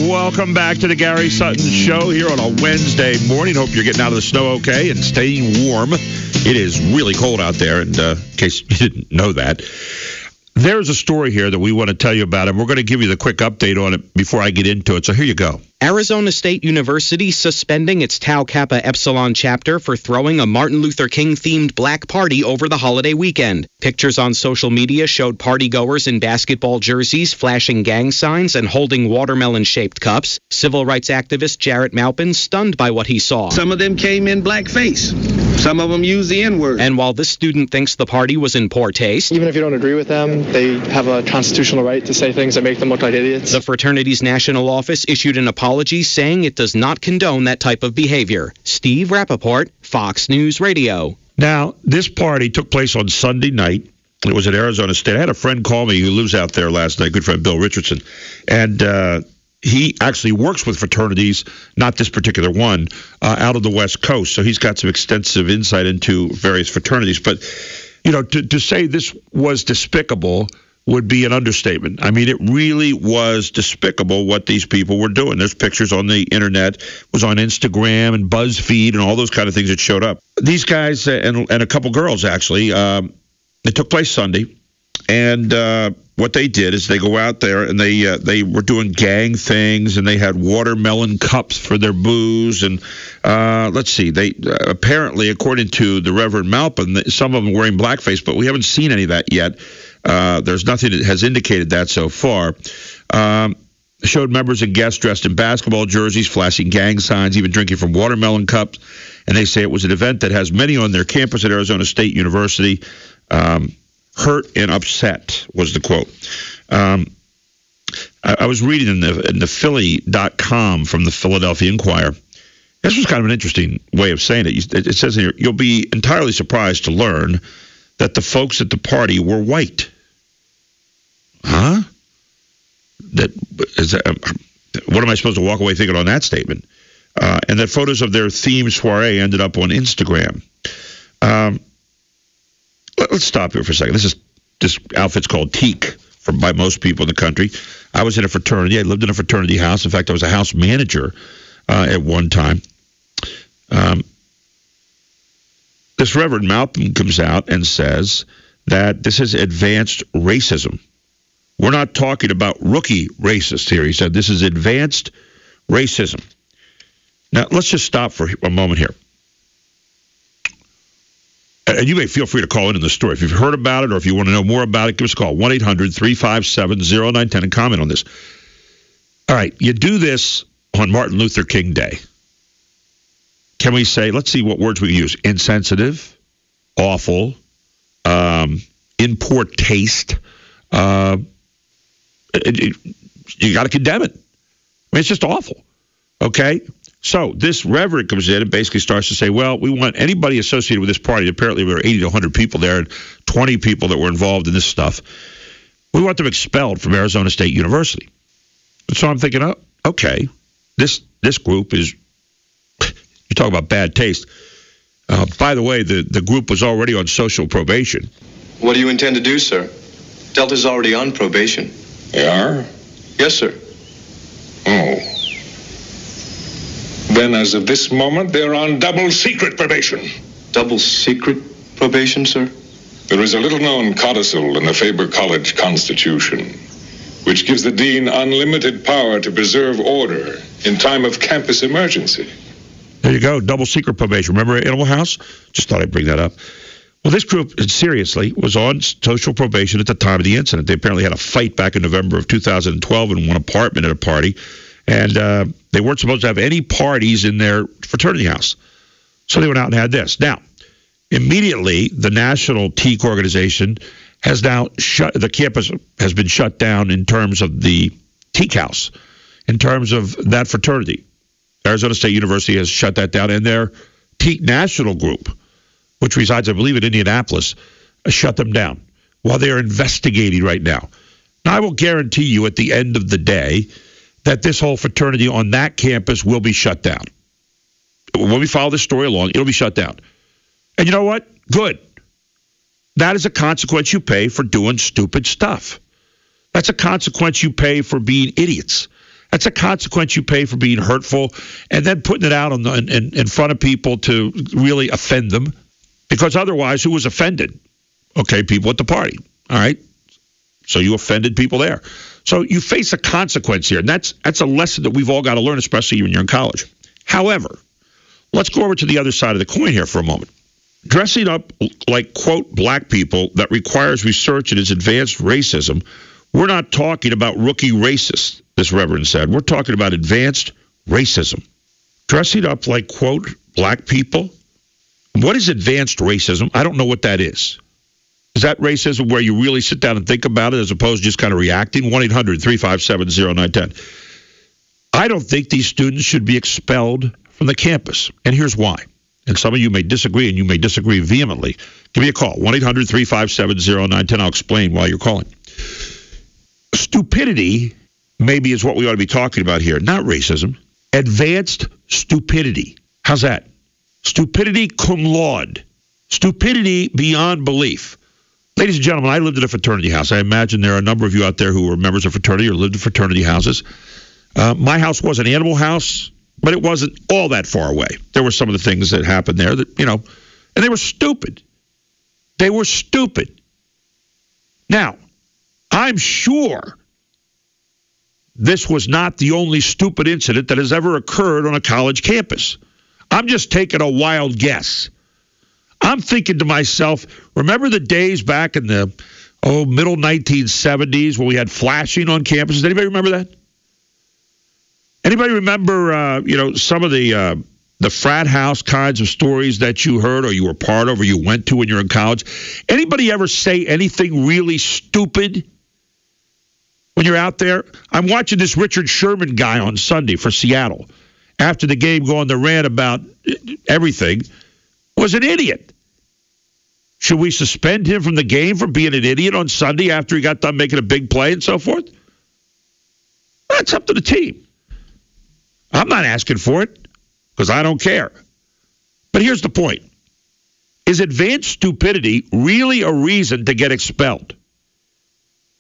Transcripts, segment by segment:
Welcome back to the Gary Sutton Show here on a Wednesday morning. Hope you're getting out of the snow okay and staying warm. It is really cold out there, and in case you didn't know that. There's a story here that we want to tell you about, and we're going to give you the quick update on it before I get into it. So here you go. Arizona State University suspending its Tau Kappa Epsilon chapter for throwing a Martin Luther King-themed black party over the holiday weekend. Pictures on social media showed partygoers in basketball jerseys flashing gang signs and holding watermelon-shaped cups. Civil rights activist Jarrett Maupin stunned by what he saw. Some of them came in blackface. Some of them used the N-word. And while this student thinks the party was in poor taste, even if you don't agree with them, they have a constitutional right to say things that make them look like idiots. The fraternity's national office issued an apology saying it does not condone that type of behavior. Steve Rappaport, Fox News Radio. Now, this party took place on Sunday night. It was at Arizona State. I had a friend call me who lives out there last night, good friend Bill Richardson, and he actually works with fraternities, not this particular one, out of the West Coast. So he's got some extensive insight into various fraternities. But, you know, to say this was despicable would be an understatement. I mean, it really was despicable what these people were doing. There's pictures on the internet, it was on Instagram and BuzzFeed and all those kind of things that showed up. These guys and a couple girls, actually, it took place Sunday. And what they did is they go out there and they were doing gang things, and they had watermelon cups for their booze. And let's see, they apparently, according to the Reverend Maupin, some of them wearing blackface, but we haven't seen any of that yet. There's nothing that has indicated that so far. Showed members and guests dressed in basketball jerseys, flashing gang signs, even drinking from watermelon cups. And they say it was an event that has many on their campus at Arizona State University. Hurt and upset was the quote. I was reading in the Philly.com from the Philadelphia Inquirer. This was kind of an interesting way of saying it. It says here, you'll be entirely surprised to learn that the folks at the party were white. Huh? What am I supposed to walk away thinking on that statement? And that photos of their theme soiree ended up on Instagram. Let's stop here for a second. This outfit's called Teak by most people in the country. I was in a fraternity. I lived in a fraternity house. In fact, I was a house manager at one time. This Reverend Maupin comes out and says that this is advanced racism. We're not talking about rookie racists here. He said this is advanced racism. Now, let's just stop for a moment here. And you may feel free to call in the story. If you've heard about it or if you want to know more about it, give us a call, 1-800-357-0910, and comment on this. All right, you do this on Martin Luther King Day. Can we say, let's see what words we can use, insensitive, awful, in poor taste. You got to condemn it. I mean, it's just awful, okay? So this reverend comes in and basically starts to say, well, we want anybody associated with this party. Apparently there were 80 to 100 people there and 20 people that were involved in this stuff. We want them expelled from Arizona State University. And so I'm thinking, oh, okay, this group is, you talk about bad taste. By the way, the group was already on social probation. What do you intend to do, sir? Delta's already on probation. They are? Yes, sir. Oh. Then, as of this moment, they're on double secret probation. Double secret probation, sir? There is a little-known codicil in the Faber College Constitution, which gives the dean unlimited power to preserve order in time of campus emergency. There you go, double secret probation. Remember Animal House? Just thought I'd bring that up. Well, this group, seriously, was on social probation at the time of the incident. They apparently had a fight back in November of 2012 in one apartment at a party. And they weren't supposed to have any parties in their fraternity house. So they went out and had this. Now, immediately, the National Teak Organization has now the campus has been shut down in terms of the Teak House, in terms of that fraternity. Arizona State University has shut that down, and their Teak National Group, which resides, I believe, in Indianapolis, shut them down while they are investigating right now. Now, I will guarantee you at the end of the day that this whole fraternity on that campus will be shut down. When we follow this story along, it'll be shut down. And you know what? Good. That is a consequence you pay for doing stupid stuff. That's a consequence you pay for being idiots. That's a consequence you pay for being hurtful and then putting it out in front of people to really offend them. Because otherwise, who was offended? Okay, people at the party. All right? So you offended people there. So you face a consequence here. And that's a lesson that we've all got to learn, especially when you're in college. However, let's go over to the other side of the coin here for a moment. Dressing up like, quote, black people that requires research and is advanced racism. We're not talking about rookie racists, this reverend said. We're talking about advanced racism. Dressing up like, quote, black people? What is advanced racism? I don't know what that is. Is that racism where you really sit down and think about it as opposed to just kind of reacting? 1-800-357-0910. I don't think these students should be expelled from the campus. And here's why. And some of you may disagree, and you may disagree vehemently. Give me a call, 1-800-357-0910. I'll explain why you're calling. Stupidity maybe is what we ought to be talking about here, not racism. Advanced stupidity. How's that? Stupidity cum laude. Stupidity beyond belief. Ladies and gentlemen, I lived in a fraternity house. I imagine there are a number of you out there who were members of fraternity or lived in fraternity houses. My house was an animal house, but it wasn't all that far away. There were some of the things that happened there that, and they were stupid. They were stupid. Now, I'm sure this was not the only stupid incident that has ever occurred on a college campus. I'm just taking a wild guess. I'm thinking to myself, remember the days back in the middle 1970s when we had flashing on campuses? Anybody remember that? Anybody remember, some of the frat house kinds of stories that you heard or you were part of or you went to when you were in college? Anybody ever say anything really stupid when you're out there? I'm watching this Richard Sherman guy on Sunday for Seattle. After the game, going the rant about everything, was an idiot. Should we suspend him from the game for being an idiot on Sunday after he got done making a big play and so forth? That's up to the team. I'm not asking for it because I don't care. But here's the point. Is advanced stupidity really a reason to get expelled?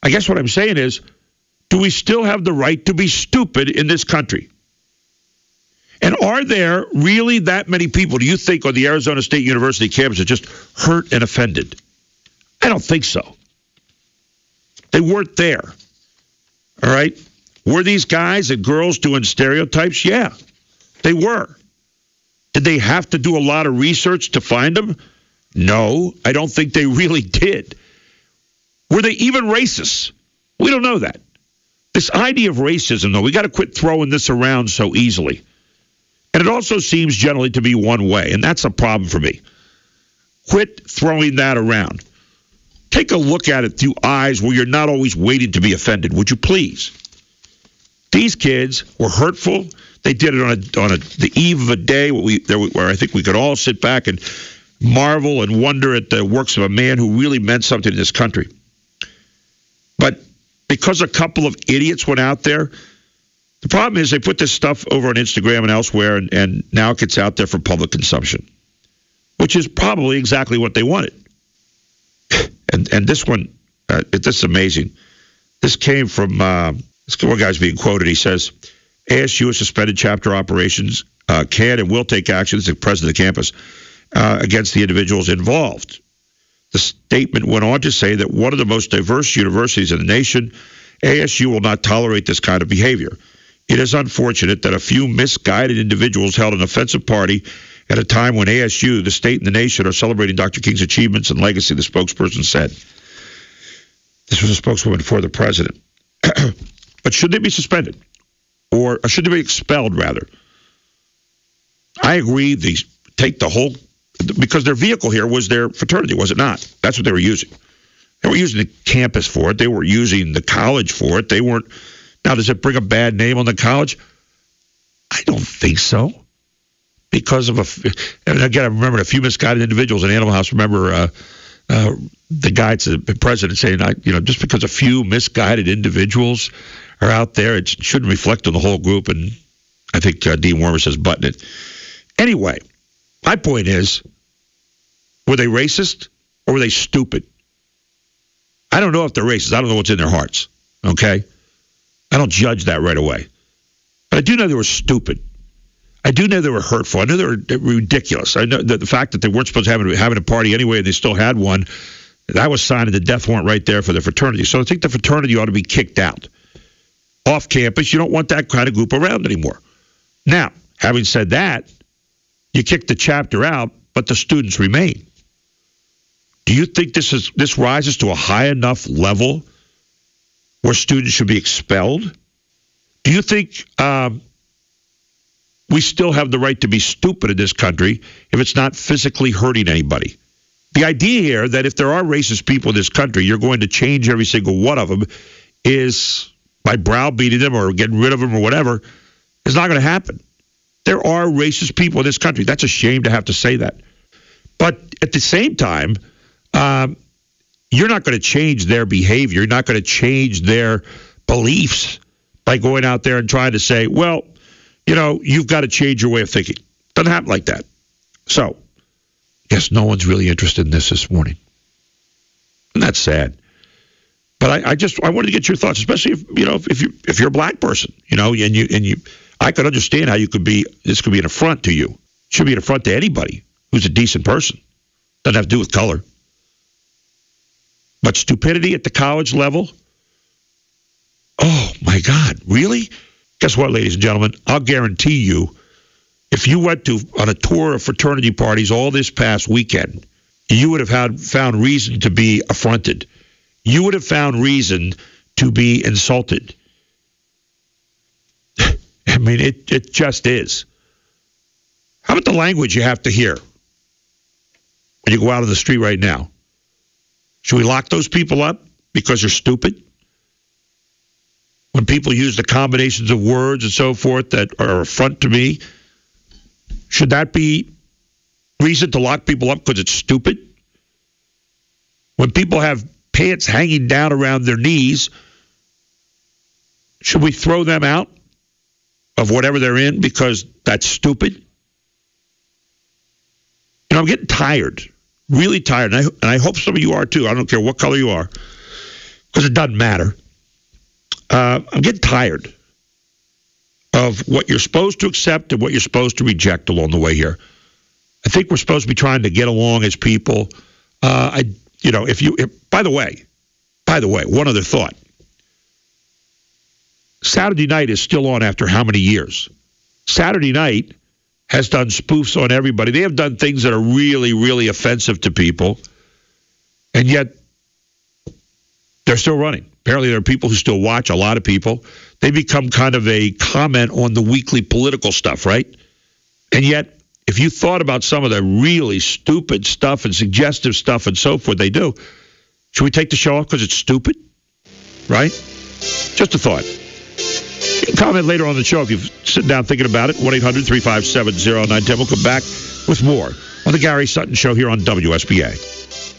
I guess what I'm saying is, do we still have the right to be stupid in this country? And are there really that many people, do you think, on the Arizona State University campus that just hurt and offended? I don't think so. They weren't there. All right? Were these guys and girls doing stereotypes? Yeah, they were. Did they have to do a lot of research to find them? No, I don't think they really did. Were they even racist? We don't know that. This idea of racism, though, we got to quit throwing this around so easily. And it also seems generally to be one way, and that's a problem for me. Quit throwing that around. Take a look at it through eyes where you're not always waiting to be offended, would you please? These kids were hurtful. They did it on the eve of a day where I think we could all sit back and marvel and wonder at the works of a man who really meant something in this country. But because a couple of idiots went out there, the problem is they put this stuff over on Instagram and elsewhere, and now it gets out there for public consumption, which is probably exactly what they wanted. And this one, this is amazing. This came from, this one guy's being quoted. He says, ASU has suspended chapter operations, can and will take action as the president of the campus against the individuals involved. The statement went on to say that one of the most diverse universities in the nation, ASU will not tolerate this kind of behavior. It is unfortunate that a few misguided individuals held an offensive party at a time when ASU, the state, and the nation are celebrating Dr. King's achievements and legacy, the spokesperson said. This was a spokeswoman for the president. But should they be suspended? Or should they be expelled, rather? I agree, take the whole, because their vehicle here was their fraternity, was it not? That's what they were using. They were using the campus for it. They were using the college for it. They weren't. Now, does it bring a bad name on the college? I don't think so. Because of and again, I remember a few misguided individuals in Animal House. Remember the guy, the president, saying, just because a few misguided individuals are out there, it shouldn't reflect on the whole group. And I think Dean Wormer says button it. Anyway, my point is, were they racist or were they stupid? I don't know if they're racist. I don't know what's in their hearts. Okay? I don't judge that right away. But I do know they were stupid. I do know they were hurtful. I know they were ridiculous. I know that the fact that they weren't supposed to having a party anyway and they still had one, that was signing the death warrant right there for the fraternity. So I think the fraternity ought to be kicked out. Off campus, you don't want that kind of group around anymore. Now, having said that, you kick the chapter out, but the students remain. Do you think this rises to a high enough level where students should be expelled? Do you think we still have the right to be stupid in this country if it's not physically hurting anybody? The idea here that if there are racist people in this country, you're going to change every single one of them is by browbeating them or getting rid of them or whatever is not going to happen. There are racist people in this country. That's a shame to have to say that. But at the same time, you're not going to change their behavior. You're not going to change their beliefs by going out there and trying to say, well, you've got to change your way of thinking. Doesn't happen like that. So, guess no one's really interested in this morning. And that's sad. But I wanted to get your thoughts, especially if you're a black person, and I could understand how this could be an affront to you. It should be an affront to anybody who's a decent person. Doesn't have to do with color. But stupidity at the college level? Oh, my God. Really? Guess what, ladies and gentlemen? I'll guarantee you, if you went on a tour of fraternity parties all this past weekend, you would have found reason to be affronted. You would have found reason to be insulted. I mean, it just is. How about the language you have to hear when you go out on the street right now? Should we lock those people up because they're stupid? When people use the combinations of words and so forth that are an affront to me, should that be reason to lock people up because it's stupid? When people have pants hanging down around their knees, should we throw them out of whatever they're in because that's stupid? I'm getting tired, really tired, and I hope some of you are too. I don't care what color you are, because it doesn't matter. I'm getting tired of what you're supposed to accept and what you're supposed to reject along the way here. I think we're supposed to be trying to get along as people. By the way, one other thought. Saturday Night is still on after how many years? Saturday Night has done spoofs on everybody. They have done things that are really, really offensive to people, and yet they're still running. Apparently there are people who still watch, a lot of people. They become kind of a comment on the weekly political stuff, right? And yet, if you thought about some of the really stupid stuff and suggestive stuff and so forth they do, should we take the show off because it's stupid? Right? Just a thought. You can comment later on the show if you've sitting down thinking about it. 1-800-357-0910. We'll come back with more on the Gary Sutton Show here on WSBA.